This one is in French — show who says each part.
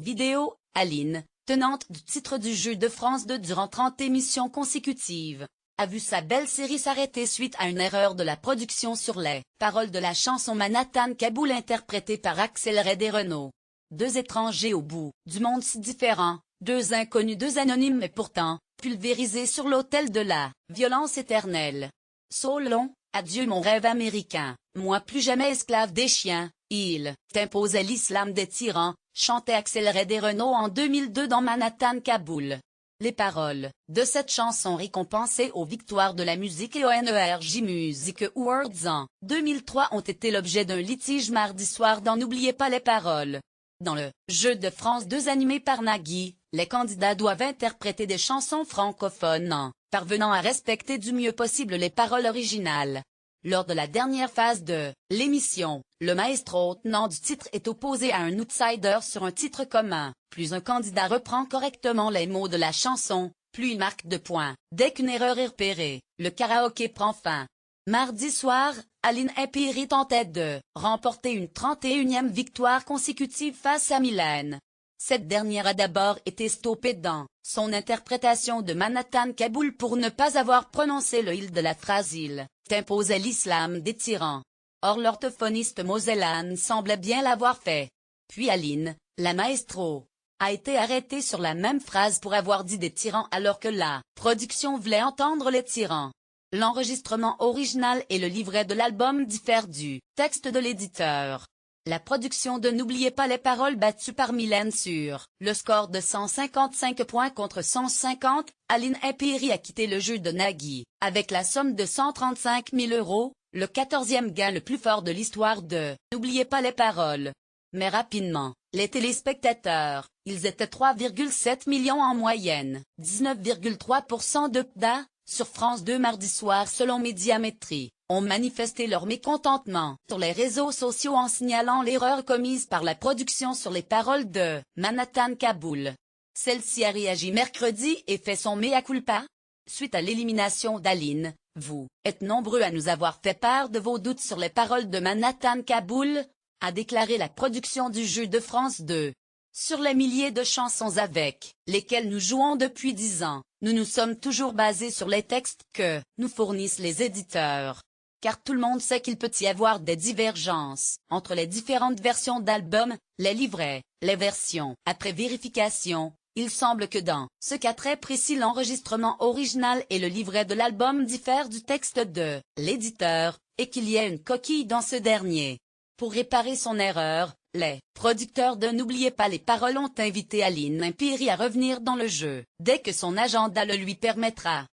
Speaker 1: Vidéo, Aline, tenante du titre du Jeu de France 2 durant 30 émissions consécutives, a vu sa belle série s'arrêter suite à une erreur de la production sur les paroles de la chanson Manhattan Kaboul interprétée par Axel Red et Renaud. Deux étrangers au bout du monde si différents, deux inconnus, deux anonymes mais pourtant, pulvérisés sur l'autel de la violence éternelle. So long, adieu mon rêve américain, moi plus jamais esclave des chiens, il t'imposait l'islam des tyrans, chantait Axel Red et Renaud en 2002 dans Manhattan Kaboul. Les paroles de cette chanson récompensées aux victoires de la musique et au NERJ Music Awards en 2003 ont été l'objet d'un litige mardi soir dans N'oubliez pas les paroles. Dans le Jeu de France 2 animé par Nagui, les candidats doivent interpréter des chansons francophones en parvenant à respecter du mieux possible les paroles originales. Lors de la dernière phase de l'émission, le maestro tenant du titre est opposé à un outsider sur un titre commun. Plus un candidat reprend correctement les mots de la chanson, plus il marque de points. Dès qu'une erreur est repérée, le karaoké prend fin. Mardi soir, Aline Impéry tentait de remporter une 31e victoire consécutive face à Mylène. Cette dernière a d'abord été stoppée dans son interprétation de Manhattan Kaboul pour ne pas avoir prononcé le il de la phrase il t'imposait l'islam des tyrans. Or l'orthophoniste mosellane semblait bien l'avoir fait. Puis Aline, la maestro, a été arrêtée sur la même phrase pour avoir dit des tyrans alors que la production voulait entendre les tyrans. L'enregistrement original et le livret de l'album diffèrent du texte de l'éditeur. La production de N'oubliez pas les paroles battue par Mylène sur le score de 155 points contre 150, Aline Impéry a quitté le jeu de Nagui, avec la somme de 135 000 €, le 14e gain le plus fort de l'histoire de N'oubliez pas les paroles. Mais rapidement, les téléspectateurs, ils étaient 3,7 millions en moyenne, 19,3% de PDA, sur France 2 mardi soir selon Médiamétrie, ont manifesté leur mécontentement sur les réseaux sociaux en signalant l'erreur commise par la production sur les paroles de Manhattan Kaboul. Celle-ci a réagi mercredi et fait son mea culpa. Suite à l'élimination d'Aline, vous êtes nombreux à nous avoir fait part de vos doutes sur les paroles de Manhattan Kaboul, a déclaré la production du Jeu de France 2. Sur les milliers de chansons avec lesquelles nous jouons depuis 10 ans, nous nous sommes toujours basés sur les textes que nous fournissent les éditeurs. Car tout le monde sait qu'il peut y avoir des divergences entre les différentes versions d'albums, les livrets, les versions. Après vérification, il semble que dans ce cas très précis l'enregistrement original et le livret de l'album diffèrent du texte de l'éditeur, et qu'il y ait une coquille dans ce dernier. Pour réparer son erreur, les producteurs de N'oubliez pas les paroles ont invité Aline Impéry à revenir dans le jeu, dès que son agenda le lui permettra.